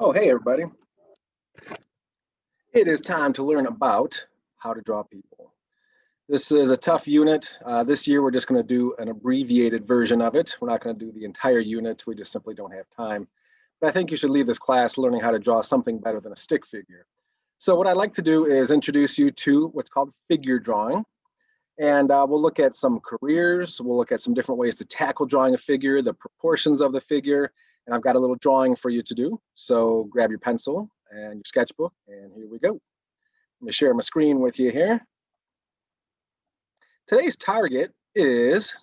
Oh, hey everybody. It is time to learn about how to draw people. This is a tough unit. This year we're just going to do an abbreviated version of it. We're not going to do the entire unit. We just simply don't have time. But I think you should leave this class learning how to draw something better than a stick figure. So what I'd like to do is introduce you to what's called figure drawing. And we'll look at some careers. We'll look at some different ways to tackle drawing a figure, the proportions of the figure. And I've got a little drawing for you to do. So grab your pencil and your sketchbook, and here we go. Let me share my screen with you here. Today's target is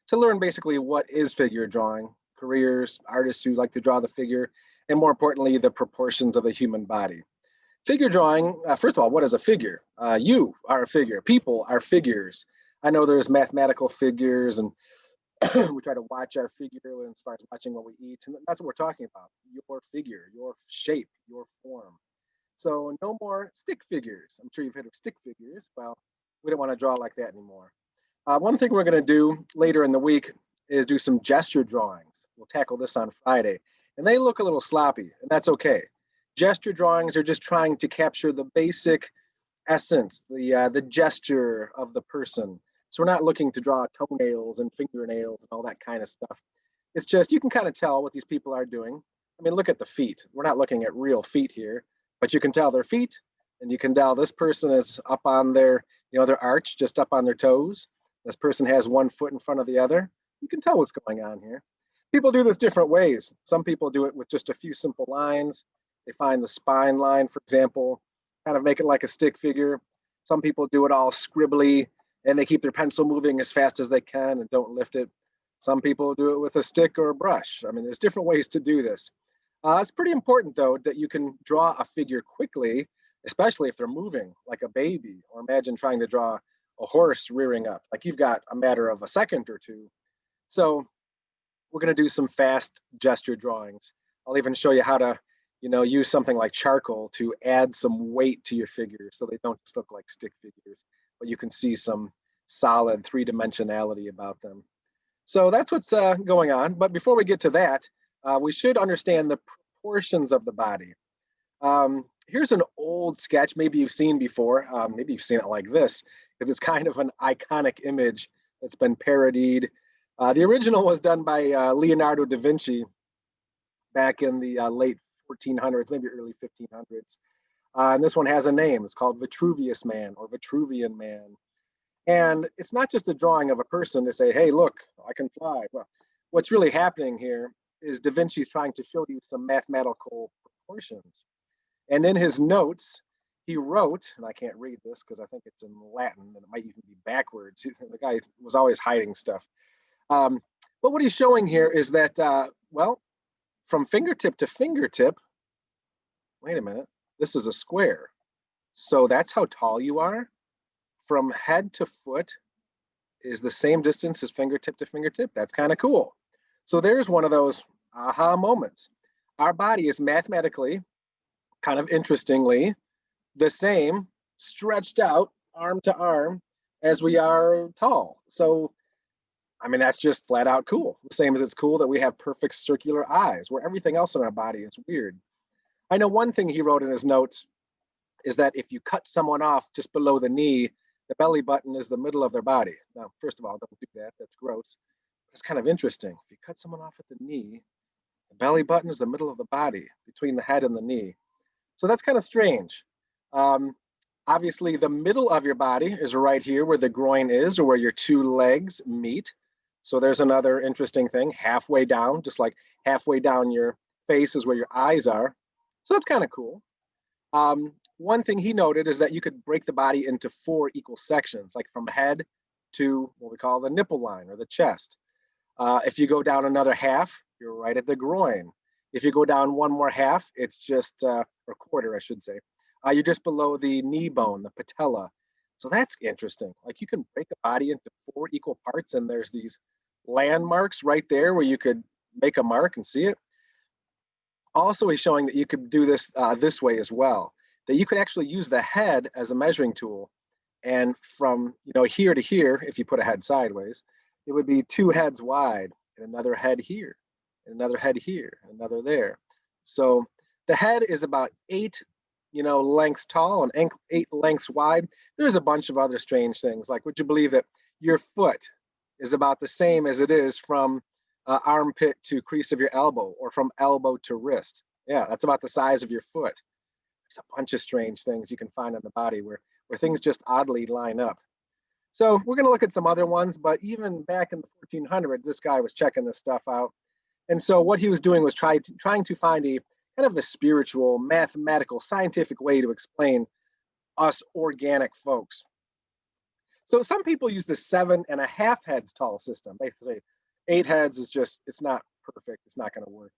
to learn basically what is figure drawing, careers, artists who like to draw the figure, and more importantly, the proportions of the human body. Figure drawing, first of all, what is a figure? You are a figure, people are figures. I know there's mathematical figures, and we try to watch our figure as far as watching what we eat, and that's what we're talking about, your figure, your shape, your form. So no more stick figures. I'm sure you've heard of stick figures. Well, we don't want to draw like that anymore. One thing we're going to do later in the week is do some gesture drawings. We'll tackle this on Friday, and they look a little sloppy, and that's okay. Gesture drawings are just trying to capture the basic essence, the gesture of the person. So we're not looking to draw toenails and fingernails and all that kind of stuff. It's just, you can kind of tell what these people are doing. I mean, look at the feet. We're not looking at real feet here, but you can tell their feet, and you can tell this person is up on their, their arch, just up on their toes. This person has one foot in front of the other. You can tell what's going on here. People do this different ways. Some people do it with just a few simple lines. They find the spine line, for example, kind of make it like a stick figure. Some people do it all scribbly, and they keep their pencil moving as fast as they can and don't lift it. Some people do it with a stick or a brush. I mean, there's different ways to do this. It's pretty important, though, that you can draw a figure quickly, especially if they're moving, like a baby, or imagine trying to draw a horse rearing up. Like, you've got a matter of a second or two. So we're going to do some fast gesture drawings. I'll even show you how to use something like charcoal to add some weight to your figures so they don't just look like stick figures, but you can see some solid three-dimensionality about them. So that's what's going on. But before we get to that, we should understand the proportions of the body. Here's an old sketch, maybe you've seen before. Maybe you've seen it like this, because it's kind of an iconic image that's been parodied. The original was done by Leonardo da Vinci back in the late 1400s, maybe early 1500s. And this one has a name. It's called Vitruvius Man or Vitruvian Man. And it's not just a drawing of a person to say, hey, look, I can fly. Well, what's really happening here is Da Vinci's trying to show you some mathematical proportions. And in his notes, he wrote, and I can't read this because I think it's in Latin and it might even be backwards. The guy was always hiding stuff. But what he's showing here is that, well, from fingertip to fingertip, wait a minute, this is a square. So that's how tall you are. From head to foot is the same distance as fingertip to fingertip. That's kind of cool. So there's one of those aha moments. Our body is mathematically, kind of interestingly, the same, stretched out arm to arm as we are tall. So I mean, that's just flat out cool. The same as it's cool that we have perfect circular eyes, where everything else in our body is weird. I know one thing he wrote in his notes is that if you cut someone off just below the knee, the belly button is the middle of their body. Now, first of all, don't do that. That's gross. It's kind of interesting. If you cut someone off at the knee, the belly button is the middle of the body, between the head and the knee. So that's kind of strange. Obviously, the middle of your body is right here where the groin is, or where your two legs meet. So there's another interesting thing, halfway down, just like halfway down your face is where your eyes are. So that's kind of cool. One thing he noted is that you could break the body into 4 equal sections, like from head to what we call the nipple line or the chest. If you go down another half, you're right at the groin. If you go down one more half, it's just, or quarter, I should say, you're just below the knee bone, the patella. So that's interesting. Like, you can break a body into 4 equal parts, and there's these landmarks right there where you could make a mark and see it. Also, he's showing that you could do this this way as well, that you could actually use the head as a measuring tool. And from here to here, if you put a head sideways, it would be 2 heads wide, and another head here, and another head here, and another there. So The head is about 8 lengths tall and 8 lengths wide. There's a bunch of other strange things. Like, would you believe that your foot is about the same as it is from armpit to crease of your elbow, or from elbow to wrist? Yeah, that's about the size of your foot. There's a bunch of strange things you can find on the body where things just oddly line up. So we're going to look at some other ones, but even back in the 1400s, this guy was checking this stuff out. And so what he was doing was trying to find a kind of a spiritual, mathematical, scientific way to explain us organic folks. So some people use the 7.5 heads tall system. They say 8 heads is just, it's not perfect. It's not going to work.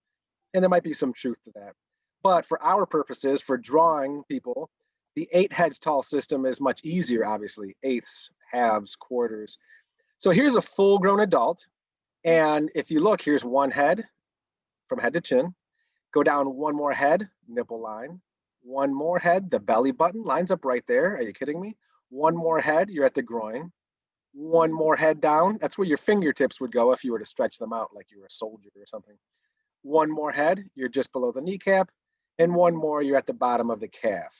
And there might be some truth to that. But for our purposes, for drawing people, the 8 heads tall system is much easier, obviously. Eighths, halves, quarters. So here's a full grown adult. And if you look, here's one head from head to chin. Go down one more head, nipple line. One more head, the belly button lines up right there. Are you kidding me? One more head, you're at the groin. One more head down, that's where your fingertips would go if you were to stretch them out like you were a soldier or something. One more head, you're just below the kneecap. And one more, you're at the bottom of the calf.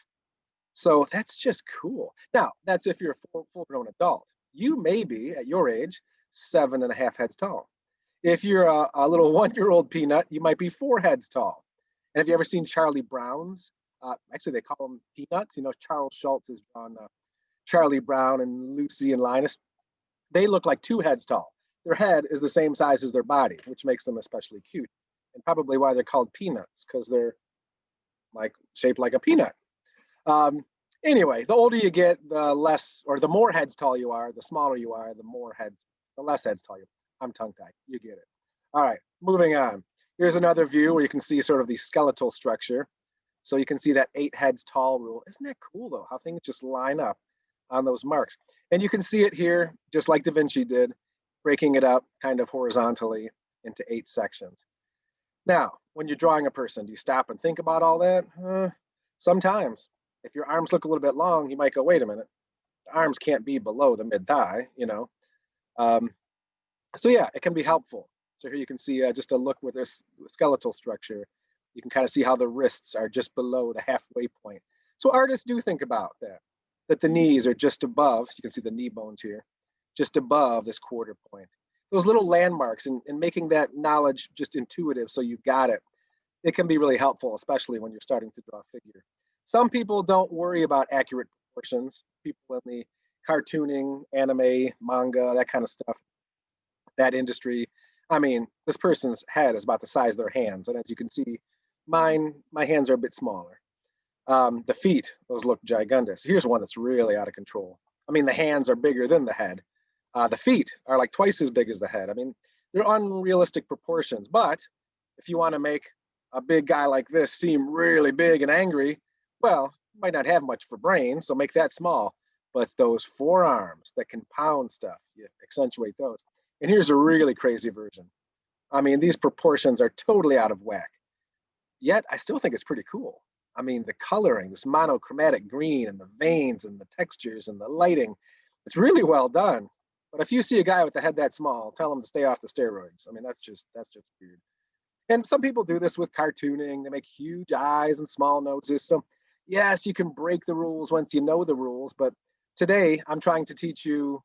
So that's just cool. Now, that's if you're a full-grown adult. You may be, at your age, 7.5 heads tall. If you're a little one-year-old peanut, you might be 4 heads tall. And have you ever seen Charlie Brown's? Actually, they call them peanuts. You know, Charles Schultz has drawn Charlie Brown and Lucy and Linus. They look like 2 heads tall. Their head is the same size as their body, which makes them especially cute. And probably why they're called peanuts, because they're like shaped like a peanut. Anyway, the older you get, the less, or the more heads tall you are, the smaller you are, the less heads tall you are. I'm tongue-tied. You get it. All right, moving on. Here's another view where you can see sort of the skeletal structure. So you can see that 8 heads tall rule. Isn't that cool, though, how things just line up on those marks? And you can see it here, just like Da Vinci did, breaking it up kind of horizontally into 8 sections. Now, when you're drawing a person, do you stop and think about all that? Sometimes. If your arms look a little bit long, you might go, wait a minute, the arms can't be below the mid-thigh, you know. So yeah, it can be helpful. So here you can see just a look with this skeletal structure. You can kind of see how the wrists are just below the halfway point. So artists do think about that the knees are just above, you can see the knee bones here, just above this quarter point. Those little landmarks and making that knowledge just intuitive so you've got it, it can be really helpful, especially when you're starting to draw a figure. Some people don't worry about accurate proportions. People in the cartooning, anime, manga, that kind of stuff, that industry. I mean, this person's head is about the size of their hands. And as you can see, my hands are a bit smaller. The feet, those look gigantous. Here's one that's really out of control. I mean, the hands are bigger than the head. The feet are like twice as big as the head. I mean, they're unrealistic proportions. But if you want to make a big guy like this seem really big and angry, well, you might not have much for brain, so make that small. But those forearms that can pound stuff, you accentuate those. And here's a really crazy version. I mean, these proportions are totally out of whack. Yet, I still think it's pretty cool. I mean, the coloring, this monochromatic green and the veins and the textures and the lighting, it's really well done. But if you see a guy with the head that small, tell him to stay off the steroids. I mean, that's just weird. And some people do this with cartooning. They make huge eyes and small noses. So yes, you can break the rules once you know the rules. But today, I'm trying to teach you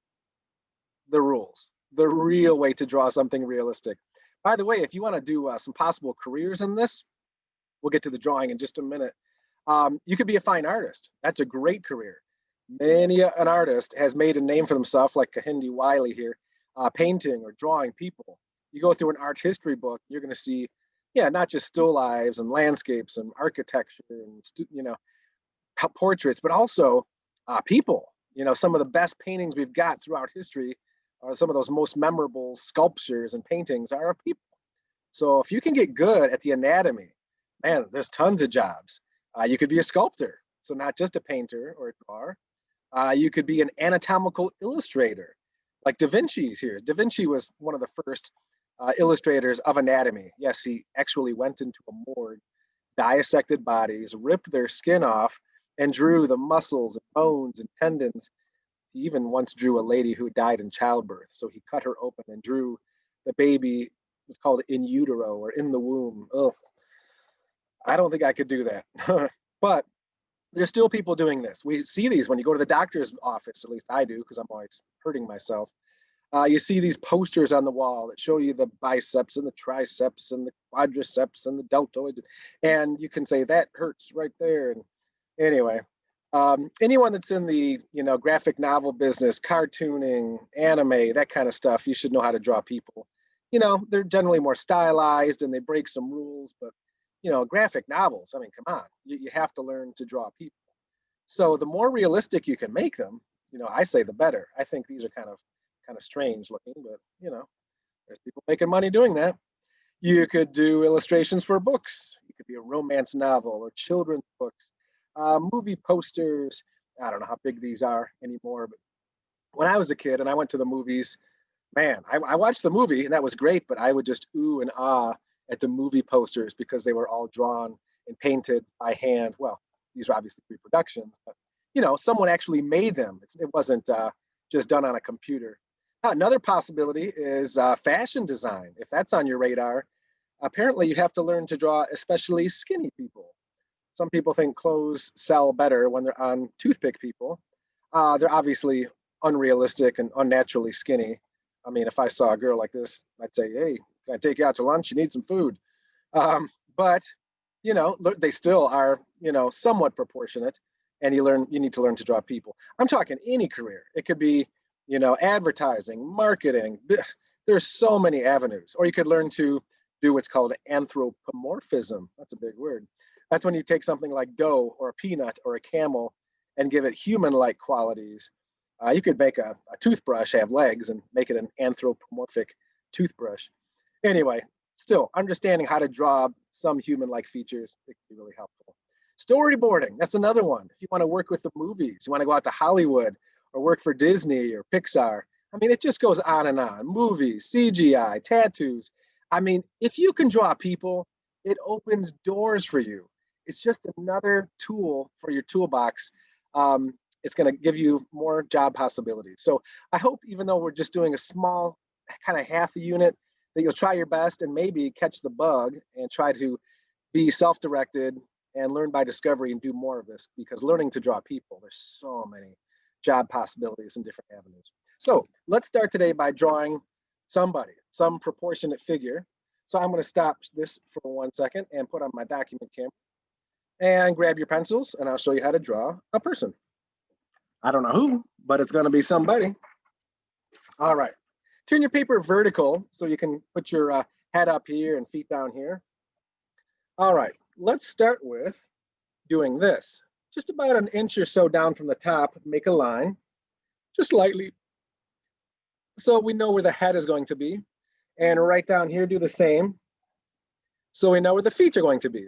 the rules, the real way to draw something realistic. By the way, if you want to do some possible careers in this, we'll get to the drawing in just a minute. You could be a fine artist. That's a great career. Many an artist has made a name for themselves, like Kahindi Wiley here, painting or drawing people. You go through an art history book, you're going to see, yeah, not just still lives and landscapes and architecture and, portraits, but also people. You know, some of the best paintings we've got throughout history are some of those most memorable sculptures and paintings are of people. So if you can get good at the anatomy, man, there's tons of jobs. You could be a sculptor, so not just a painter or a drawer. You could be an anatomical illustrator, like Da Vinci's here. Da Vinci was one of the first illustrators of anatomy. Yes, he actually went into a morgue, dissected bodies, ripped their skin off, and drew the muscles and bones and tendons. He even once drew a lady who died in childbirth. So he cut her open and drew the baby. It's called in utero or in the womb. Ugh. I don't think I could do that. But there's still people doing this. We see these when you go to the doctor's office, at least I do, because I'm always hurting myself. You see these posters on the wall that show you the biceps and the triceps and the quadriceps and the deltoids, and you can say that hurts right there. And anyway, anyone that's in the graphic novel business, cartooning, anime, that kind of stuff, you should know how to draw people. They're generally more stylized and they break some rules, but graphic novels, I mean, come on, you have to learn to draw people. So the more realistic you can make them, I say the better. I think these are kind of strange looking, but there's people making money doing that. You could do illustrations for books. You could be a romance novel or children's books, movie posters. I don't know how big these are anymore, but when I was a kid and I went to the movies, man, I watched the movie and that was great, but I would just ooh and ah at the movie posters because they were all drawn and painted by hand. Well, these are obviously reproductions, but someone actually made them. It wasn't just done on a computer. Another possibility is fashion design. If that's on your radar, apparently you have to learn to draw especially skinny people. Some people think clothes sell better when they're on toothpick people. They're obviously unrealistic and unnaturally skinny. I mean, if I saw a girl like this, I'd say, hey, can I take you out to lunch? You need some food. But they still are, somewhat proportionate, and you need to learn to draw people. I'm talking any career. It could be, advertising, marketing. There's so many avenues. Or you could learn to do what's called anthropomorphism. That's a big word. That's when you take something like dough or a peanut or a camel and give it human-like qualities. You could make a toothbrush have legs and make it an anthropomorphic toothbrush. Anyway, still understanding how to draw some human-like features, it can be really helpful. Storyboarding, that's another one. If you want to work with the movies, you want to go out to Hollywood or work for Disney or Pixar, I mean, it just goes on and on. Movies, CGI, tattoos. I mean, if you can draw people, it opens doors for you. It's just another tool for your toolbox. It's going to give you more job possibilities. So I hope, even though we're just doing a small kind of half a unit, that you'll try your best and maybe catch the bug and try to be self-directed and learn by discovery and do more of this, because learning to draw people, there's so many job possibilities in different avenues. So let's start today by drawing somebody, some proportionate figure. So I'm going to stop this for 1 second and put on my document camera and grab your pencils, and I'll show you how to draw a person. I don't know who, but it's going to be somebody. All right. Turn your paper vertical so you can put your head up here and feet down here. All right, let's start with doing this. Just about an inch or so down from the top, make a line, just lightly, so we know where the head is going to be. And right down here, do the same, so we know where the feet are going to be.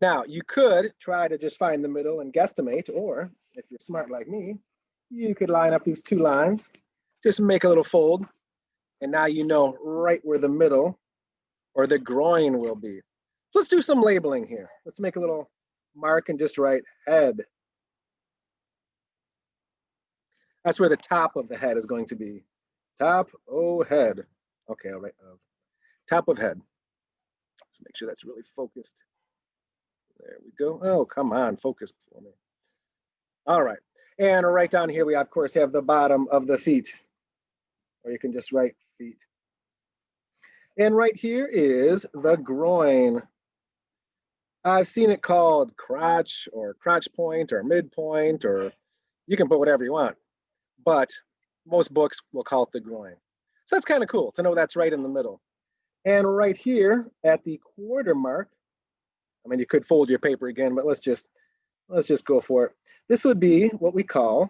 Now, you could try to just find the middle and guesstimate, or if you're smart like me, you could line up these two lines, just make a little fold, and now you know right where the middle or the groin will be. So let's do some labeling here. Let's make a little mark and just write head. That's where the top of the head is going to be. Top, oh, head. Okay, I'll write top of head. Let's make sure that's really focused. There we go. Oh, come on, focus for me. All right, and right down here, we of course have the bottom of the feet, or you can just write feet. And right here is the groin. I've seen it called crotch or crotch point or midpoint, or you can put whatever you want, but most books will call it the groin. So that's kind of cool to know that's right in the middle. And right here at the quarter mark, I mean, you could fold your paper again, but let's just go for it. This would be what we call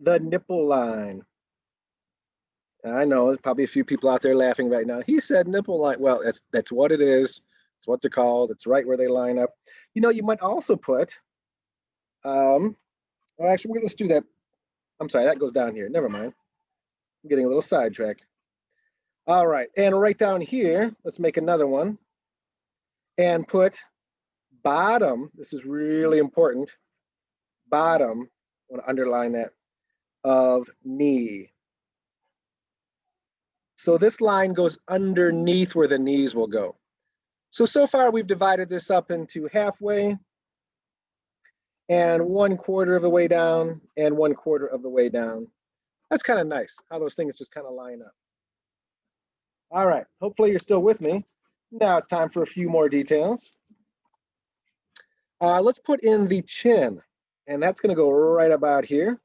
the nipple line. I know there's probably a few people out there laughing right now. He said nipple line. Well, that's what it is. It's what they're called. It's right where they line up. You might also put, well, actually, let's do that. I'm sorry, that goes down here. Never mind. I'm getting a little sidetracked. All right, and right down here, let's make another one and put bottom. This is really important. Bottom, I want to underline that, of knee. So this line goes underneath where the knees will go. So far we've divided this up into halfway and 1/4 of the way down and 1/4 of the way down. That's kind of nice how those things just kind of line up. All right, hopefully you're still with me. Now it's time for a few more details. Let's put in the chin, and that's going to go right about here.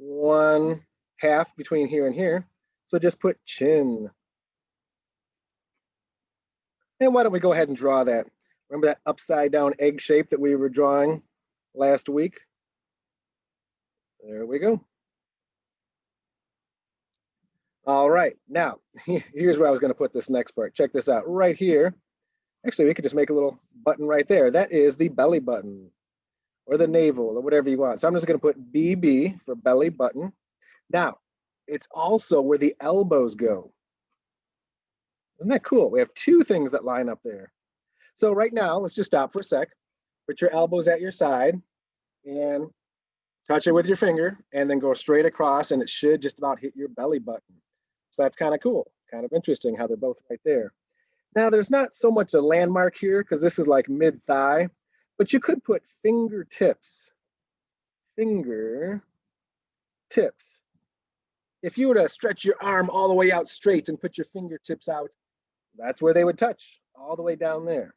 1/2 between here and here. So just put chin. And why don't we go ahead and draw that? Remember that upside down egg shape that we were drawing last week? There we go. All right, now here's where I was going to put this next part. Check this out right here. Actually, we could just make a little button right there. That is the belly button or the navel or whatever you want. So I'm just going to put BB for belly button. Now, it's also where the elbows go. Isn't that cool? We have two things that line up there. So right now, let's just stop for a sec. Put your elbows at your side and touch it with your finger and then go straight across, and it should just about hit your belly button. So that's kind of cool, kind of interesting how they're both right there. Now, there's not so much a landmark here because this is like mid-thigh, but you could put fingertips. Fingertips. If you were to stretch your arm all the way out straight and put your fingertips out, that's where they would touch, all the way down there.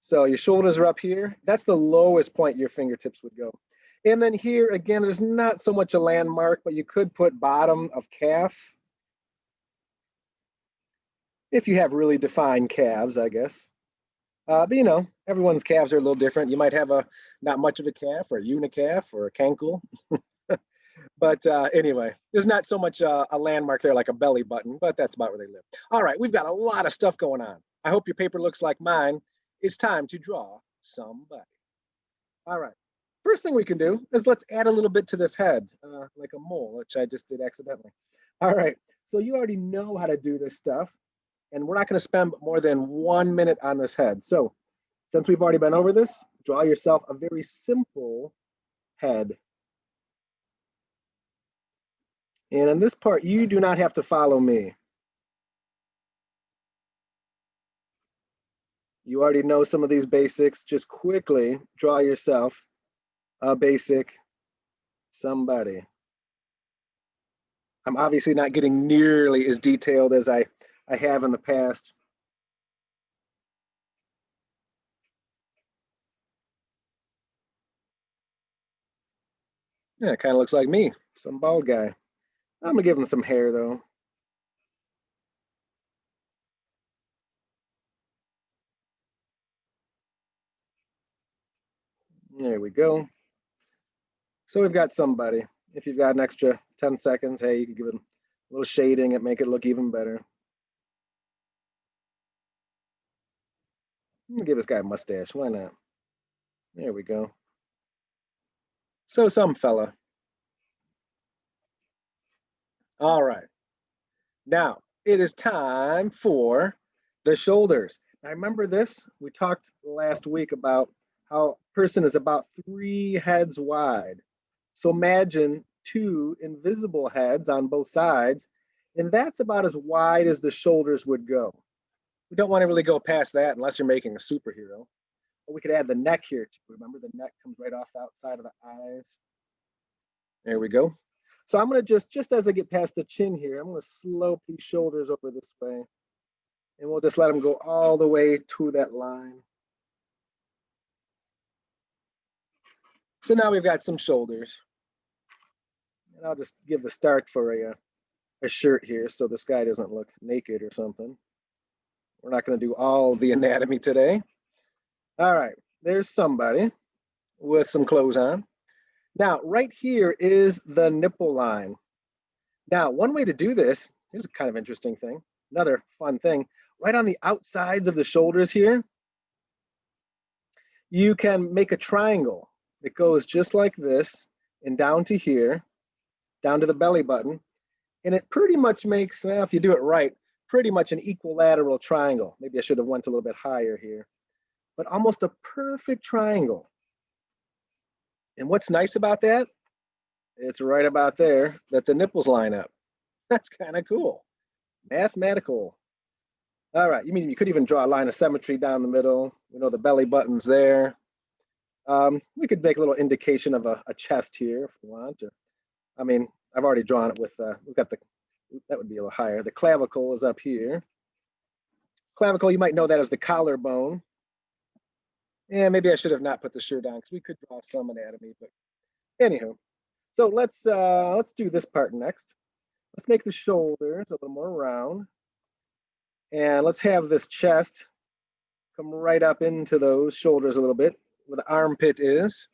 So your shoulders are up here. That's the lowest point your fingertips would go. And then here, again, there's not so much a landmark, but you could put bottom of calf. If you have really defined calves, I guess. But you know, everyone's calves are a little different. You might have a not much of a calf or a unicalf or a cankle. But anyway, there's not so much a landmark there like a belly button, but that's about where they live. All right, we've got a lot of stuff going on. I hope your paper looks like mine. It's time to draw somebody. All right, first thing we can do is let's add a little bit to this head, like a mole, which I just did accidentally. All right, so you already know how to do this stuff, and we're not going to spend more than 1 minute on this head. So since we've already been over this, draw yourself a very simple head. And in this part, you do not have to follow me. You already know some of these basics. Just quickly draw yourself a basic somebody. I'm obviously not getting nearly as detailed as I have in the past. Yeah, it kind of looks like me, some bald guy. I'm gonna give him some hair though. There we go. So we've got somebody. If you've got an extra 10 seconds, hey, you can give it a little shading and make it look even better. I'm gonna give this guy a mustache. Why not? There we go. So some fella. All right. Now it is time for the shoulders. Now remember this? We talked last week about how a person is about 3 heads wide. So imagine 2 invisible heads on both sides, and that's about as wide as the shoulders would go. We don't want to really go past that unless you're making a superhero. But we could add the neck here too. Remember, the neck comes right off the outside of the eyes. There we go. So I'm going to just as I get past the chin here, I'm going to slope these shoulders over this way. And we'll just let them go all the way to that line. So now we've got some shoulders. And I'll just give the start for a shirt here so this guy doesn't look naked or something. We're not going to do all the anatomy today. All right, there's somebody with some clothes on. Now, right here is the nipple line. Now, one way to do this, here's a kind of interesting thing, another fun thing, right on the outsides of the shoulders here, you can make a triangle that goes just like this and down to here, down to the belly button, and it pretty much makes, well, if you do it right, pretty much an equilateral triangle. Maybe I should have went a little bit higher here, but almost a perfect triangle. And what's nice about that? It's right about there that the nipples line up. That's kind of cool. Mathematical. All right, you could even draw a line of symmetry down the middle. You know, the belly button's there. We could make a little indication of a chest here if we want. Or, I mean, I've already drawn it with, we've got the, that would be a little higher. The clavicle is up here. Clavicle, you might know that as the collarbone. Yeah, maybe I should have not put the shirt on because we could draw some anatomy, but anywho. So let's do this part next. Let's make the shoulders a little more round. And let's have this chest come right up into those shoulders a little bit, where the armpit is.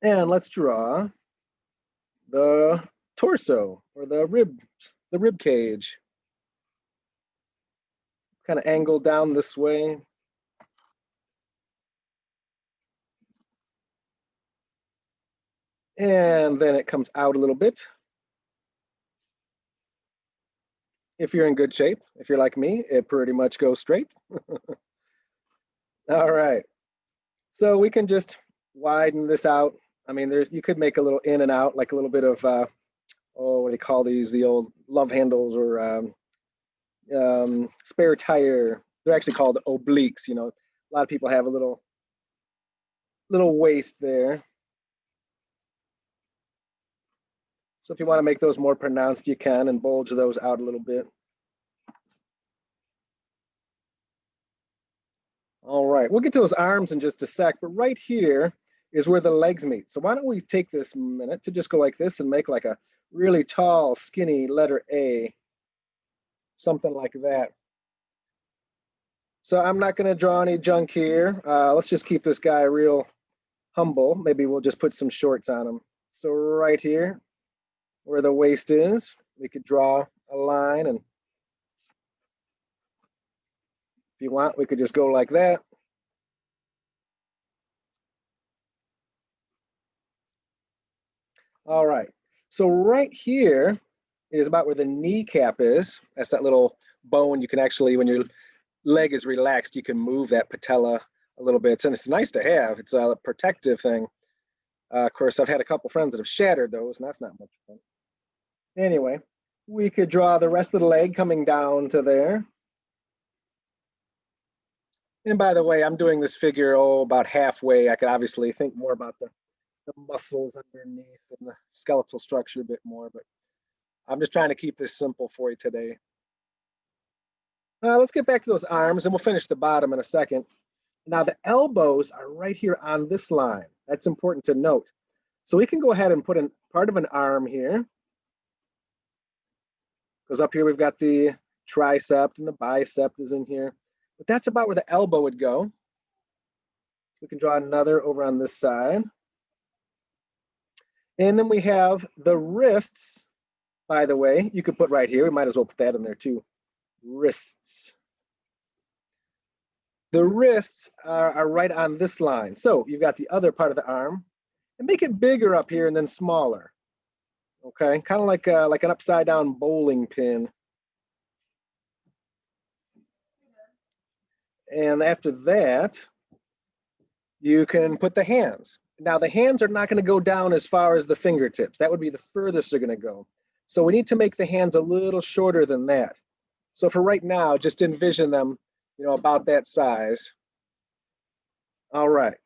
And let's draw the torso or the rib cage. Kind of angled down this way. And then it comes out a little bit. If you're in good shape, if you're like me, it pretty much goes straight. All right. So we can just widen this out. I mean, you could make a little in and out, like a little bit of, oh, what do they call these? The old love handles or spare tire. They're actually called obliques. You know, a lot of people have a little waist there. So if you want to make those more pronounced, you can, and bulge those out a little bit. All right, we'll get to those arms in just a sec, but right here is where the legs meet. So why don't we take this minute to just go like this and make like a really tall, skinny letter A, something like that. So I'm not going to draw any junk here. Let's just keep this guy real humble. Maybe we'll just put some shorts on him. So right here, where the waist is, we could draw a line, and if you want, we could just go like that. All right, so right here is about where the kneecap is. That's that little bone you can actually, when your leg is relaxed, you can move that patella a little bit. And it's nice to have. It's a protective thing. Of course, I've had a couple friends that have shattered those, and that's not much fun. Anyway, we could draw the rest of the leg coming down to there. And by the way, I'm doing this figure, about halfway. I could obviously think more about the muscles underneath and the skeletal structure a bit more, but I'm just trying to keep this simple for you today. Let's get back to those arms, and we'll finish the bottom in a second. Now, the elbows are right here on this line. That's important to note. So we can go ahead and put in part of an arm here. Because up here we've got the tricep and the bicep is in here. But that's about where the elbow would go. So we can draw another over on this side. And then we have the wrists, by the way, you could put right here. We might as well put that in there too. Wrists. The wrists are right on this line. So you've got the other part of the arm, and make it bigger up here and then smaller. Okay, kind of like an upside down bowling pin. And after that, you can put the hands. Now the hands are not going to go down as far as the fingertips. That would be the furthest they're going to go. So we need to make the hands a little shorter than that. So for right now, just envision them, about that size. All right.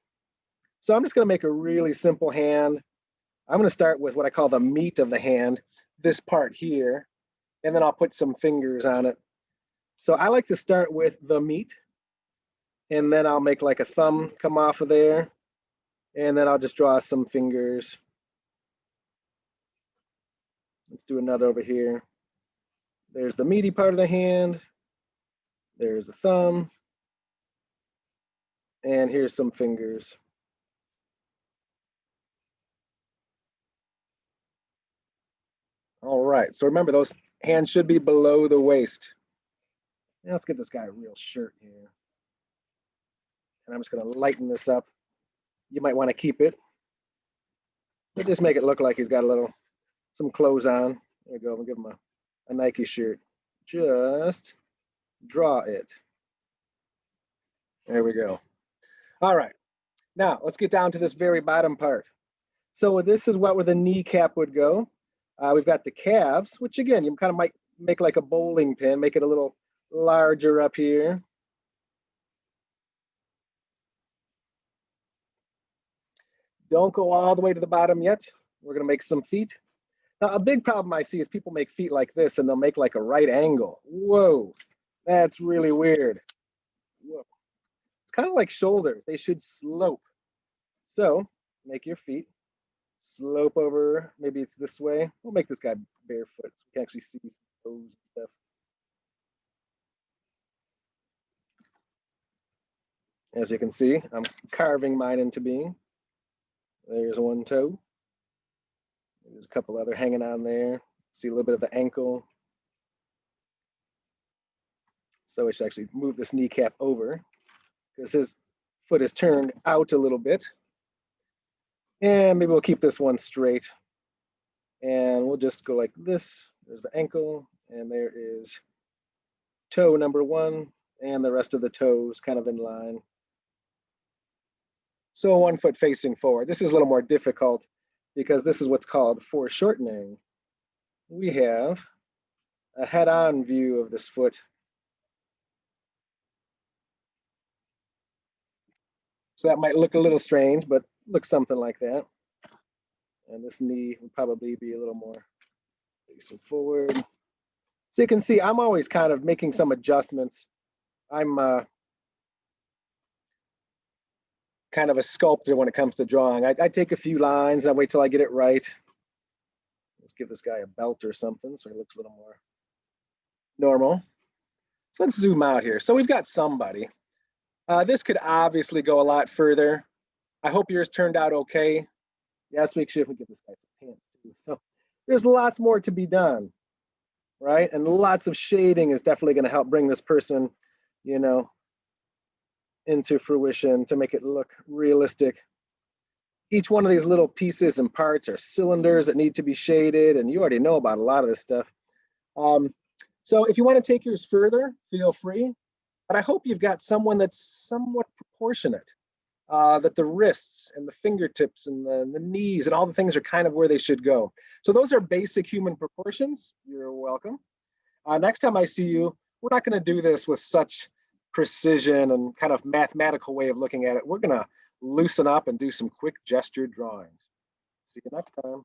So I'm just going to make a really simple hand. I'm going to start with what I call the meat of the hand, this part here, and then I'll put some fingers on it. So I like to start with the meat, and then I'll make like a thumb come off of there, and then I'll just draw some fingers. Let's do another over here. There's the meaty part of the hand. There's a thumb. And here's some fingers. All right, so remember those hands should be below the waist. Now let's get this guy a real shirt here. And I'm just gonna lighten this up. You might wanna keep it, but just make it look like he's got some clothes on. There we go, we'll give him a Nike shirt. Just draw it. There we go. All right, now let's get down to this very bottom part. So this is where the kneecap would go. We've got the calves, which again, you kind of might make like a bowling pin, make it a little larger up here. Don't go all the way to the bottom yet. We're gonna make some feet. Now, a big problem I see is people make feet like this and they'll make like a right angle. Whoa, that's really weird. Whoa. It's kind of like shoulders. They should slope. So make your feet slope over. Maybe it's this way. We'll make this guy barefoot so we can actually see his toes and stuff. As you can see, I'm carving mine into being. There's one toe. There's a couple other hanging on there. See a little bit of the ankle. So we should actually move this kneecap over because his foot is turned out a little bit. And maybe we'll keep this one straight. And we'll just go like this. There's the ankle, and there is toe number one, and the rest of the toes kind of in line. So 1 foot facing forward. This is a little more difficult because this is what's called foreshortening. We have a head-on view of this foot. So that might look a little strange, but looks something like that. And this knee would probably be a little more facing forward. So you can see I'm always kind of making some adjustments. I'm kind of a sculptor when it comes to drawing. I take a few lines, I wait till I get it right. Let's give this guy a belt or something so he looks a little more normal. So let's zoom out here. So we've got somebody. This could obviously go a lot further. I hope yours turned out okay. Yes, make sure we get this guy some pants too. So there's lots more to be done, right? And lots of shading is definitely going to help bring this person, you know, into fruition to make it look realistic. Each one of these little pieces and parts are cylinders that need to be shaded, and you already know about a lot of this stuff. So if you want to take yours further, feel free. But I hope you've got someone that's somewhat proportionate, that the wrists and the fingertips and the knees and all the things are kind of where they should go. So those are basic human proportions. You're welcome. Next time I see you, we're not going to do this with such precision and kind of mathematical way of looking at it. We're going to loosen up and do some quick gesture drawings. See you next time.